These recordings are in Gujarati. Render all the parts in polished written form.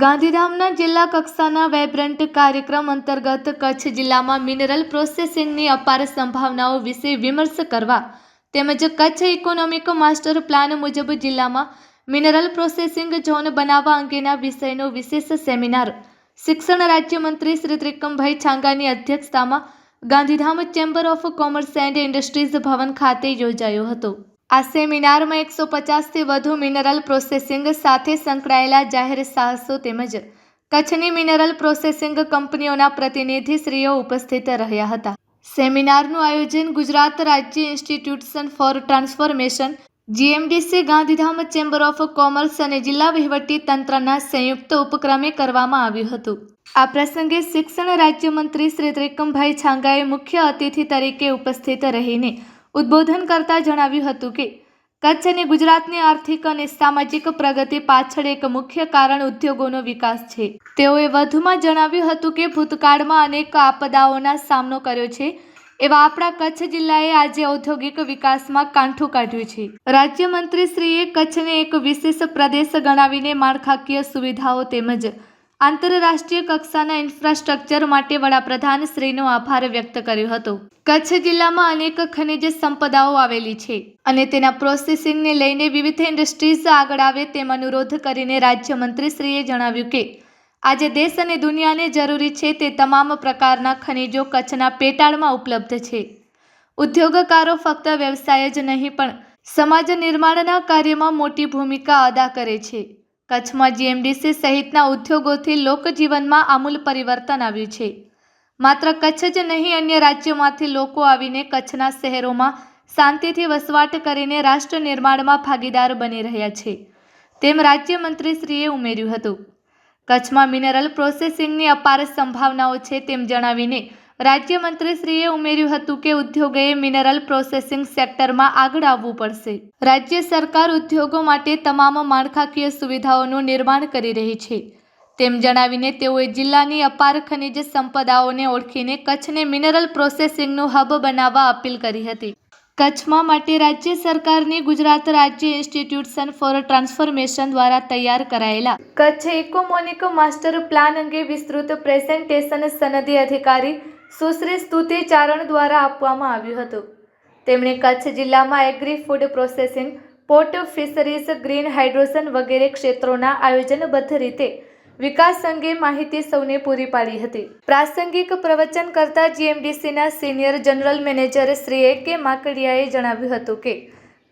ગાંધીધામના જિલ્લા કક્ષાના વાઇબ્રન્ટ કાર્યક્રમ અંતર્ગત કચ્છ જિલ્લામાં મિનરલ પ્રોસેસિંગની અપાર સંભાવનાઓ વિશે વિમર્શ કરવા તેમજ કચ્છ ઇકોનોમિક માસ્ટર પ્લાન મુજબ જિલ્લામાં મિનરલ પ્રોસેસિંગ ઝોન બનાવવા અંગેના વિષયનો વિશેષ સેમિનાર શિક્ષણ રાજ્યમંત્રી શ્રી ત્રિકમભાઈ છાંગાની અધ્યક્ષતામાં Gandhidham chamber of commerce and industries ભવન ખાતે યોજાયો હતો। આ સેમિનારમાં 150થી વધુ મિનરલ પ્રોસેસિંગ સાથે સંકળાયેલા જાહેર સાહસો તેમજ કચ્છની મિનરલ પ્રોસેસિંગ કંપનીઓના પ્રતિનિધિશ્રીઓ ઉપસ્થિત રહ્યા હતા। સેમિનારનું આયોજન ગુજરાત રાજ્ય institution for transformation GMDC Gandhidham chamber of commerce અને જિલ્લા વહીવટી તંત્રના સંયુક્ત ઉપક્રમે કરવામાં આવ્યું હતું। આ પ્રસંગે શિક્ષણ રાજ્યમંત્રી શ્રી ત્રિકમભાઈ છાંગાએ મુખ્ય અતિથિ તરીકે ઉપસ્થિત રહીને ઉદ્બોધન કરતા જણાવ્યું હતું કે કચ્છ અને ગુજરાતની આર્થિક અને સામાજિક પ્રગતિ પાછળ એક મુખ્ય કારણ ઉદ્યોગોનો વિકાસ છે। તેઓએ વધુમાં જણાવ્યું હતું કે ભૂતકાળમાં અનેક આપદાઓનો સામનો કર્યો છે એવા આપણા કચ્છ જિલ્લાએ આજે ઔદ્યોગિક વિકાસમાં કાંઠું કાઢ્યું છે। રાજ્યમંત્રીશ્રીએ કચ્છને એક વિશેષ પ્રદેશ ગણાવીને માળખાકીય સુવિધાઓ તેમજ આંતરરાષ્ટ્રીય કક્ષાના ઇન્ફ્રાસ્ટ્રક્ચર માટે વડાપ્રધાનશ્રીનો આભાર વ્યક્ત કર્યો હતો। કચ્છ જિલ્લામાં અનેક ખનિજ સંપદાઓ આવેલી છે અને તેના પ્રોસેસિંગને લઈને વિવિધ ઇન્ડસ્ટ્રીઝ આગળ આવે તેમ અનુરોધ કરીને રાજ્યમંત્રીશ્રીએ જણાવ્યું કે આજે દેશ અને દુનિયાને જરૂરી છે તે તમામ પ્રકારના ખનિજો કચ્છના પેટાળમાં ઉપલબ્ધ છે। ઉદ્યોગકારો ફક્ત વ્યવસાય જ નહીં પણ સમાજ નિર્માણના કાર્યમાં મોટી ભૂમિકા અદા કરે છે। કચ્છમાં GMDC સહિતના ઉદ્યોગોથી લોકજીવનમાં આમૂલ પરિવર્તન આવ્યું છે। માત્ર કચ્છ જ નહીં અન્ય રાજ્યોમાંથી લોકો આવીને કચ્છના શહેરોમાં શાંતિથી વસવાટ કરીને રાષ્ટ્ર નિર્માણમાં ભાગીદાર બની રહ્યા છે તેમ રાજ્યમંત્રીશ્રીએ ઉમેર્યું હતું। કચ્છમાં મિનરલ પ્રોસેસિંગની અપાર સંભાવનાઓ છે તેમ જણાવીને રાજ્યમંત્રીશ્રીએ ઉમેર્યું હતું કે ઉદ્યોગોએ મિનરલ પ્રોસેસિંગ સેક્ટરમાં આગળ આવવું પડશે। રાજ્ય સરકાર ઉદ્યોગો માટે તમામ માળખાકીય સુવિધાઓનું નિર્માણ કરી રહી છે તેમ જણાવીને તેઓએ જિલ્લાની અપાર ખનિજ સંપદાઓને ઓળખીને કચ્છને મિનરલ પ્રોસેસિંગનું હબ બનાવવા અપીલ કરી હતી। કચ્છમાં માટે રાજ્ય સરકારની ગુજરાત રાજ્ય ઇન્સ્ટિટ્યુશન ફોર ટ્રાન્સફોર્મેશન દ્વારા તૈયાર કરાયેલા કચ્છ ઇકોનોમિક માસ્ટર પ્લાન અંગે વિસ્તૃત પ્રેઝન્ટેશન સનદી અધિકારી સુશ્રી સ્તુતિ ચારણ દ્વારા આપવામાં આવ્યું હતું। તેમણે કચ્છ જિલ્લામાં agri food processing, port, fisheries, green hydrogen વગેરે ક્ષેત્રોના આયોજનબદ્ધ રીતે વિકાસ અંગે માહિતી સૌને પૂરી પાડી હતી। પ્રાસંગિક પ્રવચન કરતા GMDCના senior general manager Shri A.K. માકડિયાએ જણાવ્યું હતું કે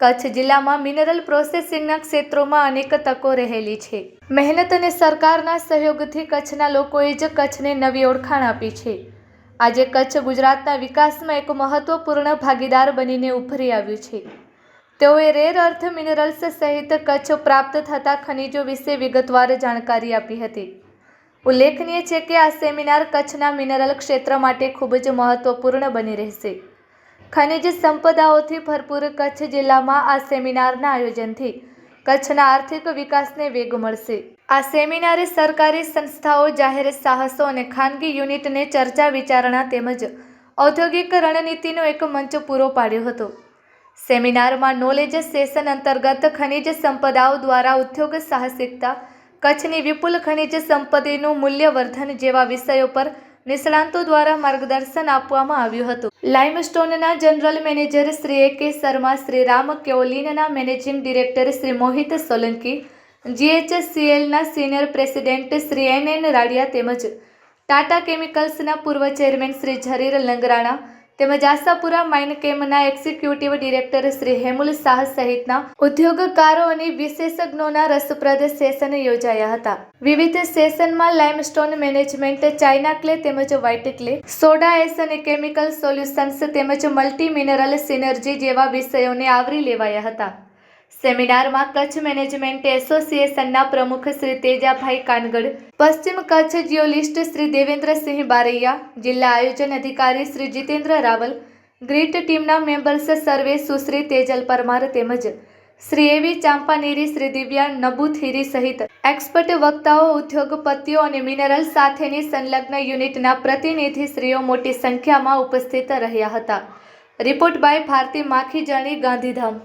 કચ્છ જિલ્લામાં મિનરલ પ્રોસેસિંગના ક્ષેત્રોમાં અનેક તકો રહેલી છે। મહેનત અને સરકારના સહયોગથી કચ્છના લોકોએ જ કચ્છને નવી ઓળખાણ આપી છે। આજે કચ્છ ગુજરાતના વિકાસમાં એક મહત્વપૂર્ણ ભાગીદાર બનીને ઉભરી આવ્યું છે। તેઓએ રેર અર્થ મિનરલ્સ સહિત કચ્છ પ્રાપ્ત થતા ખનિજો વિશે વિગતવાર જાણકારી આપી હતી। ઉલ્લેખનીય છે કે આ સેમિનાર કચ્છના મિનરલ ક્ષેત્ર માટે ખૂબ જ મહત્વપૂર્ણ બની રહેશે। ખનિજ સંપદાઓથી ભરપૂર કચ્છ જિલ્લામાં આ સેમિનારના આયોજનથી કચ્છના આર્થિક વિકાસને વેગ મળશે। આ સેમિનારે સરકારી સંસ્થાઓ, જાહેર સાહસો અને ખાનગી યુનિટને ચર્ચા વિચારણા તેમજ ઔદ્યોગિક રણનીતિનો એક મંચ પૂરો પાડ્યો હતો। સેમિનારમાં નોલેજ સેશન અંતર્ગત ખનિજ સંપદાઓ દ્વારા ઉદ્યોગ સાહસિકતા, કચ્છની વિપુલ ખનિજ સંપત્તિનું મૂલ્યવર્ધન જેવા વિષયો પર નિષ્ણાંતો દ્વારા માર્ગદર્શન આપવામાં આવ્યું હતું। લાઇમસ્ટોનના general manager Shri A.K. Sharma, Shri Ram કેઓલિનના મેનેજિંગ ડિરેક્ટર શ્રી મોહિત સોલંકી, GHCLના senior president Shri N.N. Radia તેમજ ટાટા કેમિકલ્સના પૂર્વ ચેરમેન શ્રી ઝરીર લંગરાણા તેમજ આશાપુરા માઇનકેમના એક્ઝિક્યુટિવ ડિરેક્ટર શ્રી હેમુલ શાહ સહિતના ઉદ્યોગકારો અને વિશેષજ્ઞોના રસપ્રદ સેશન યોજાયા હતા। વિવિધ સેશનમાં લાઇમસ્ટોન મેનેજમેન્ટ, ચાઇના ક્લે તેમજ વ્હાઇટ ક્લે, સોડા એશ અને કેમિકલ સોલ્યુશન્સ તેમજ મલ્ટી મિનરલ સિનર્જી જેવા વિષયોને આવરી લેવાયા હતા। સેમિનારમાં કચ્છ મેનેજમેન્ટ એસોસિએશનના પ્રમુખ શ્રી તેજાભાઈ કાનગડ, પશ્ચિમ કચ્છ જિયોલિસ્ટ શ્રી દેવેન્દ્રસિંહ બારૈયા, જિલ્લા આયોજન અધિકારી શ્રી જીતેન્દ્ર રાવલ, ગ્રીટ ટીમના મેમ્બર્સ સર્વે સુશ્રી તેજલ પરમાર તેમજ શ્રી A.V. ચાંપાનેરી, શ્રી દિવ્યા નબુથીરી સહિત એક્સપર્ટ વક્તાઓ, ઉદ્યોગપતિઓ અને મિનરલ સાથેની સંલગ્ન યુનિટના પ્રતિનિધિશ્રીઓ મોટી સંખ્યામાં ઉપસ્થિત રહ્યા હતા। Report by Bharti Makhijani, Gandhidham.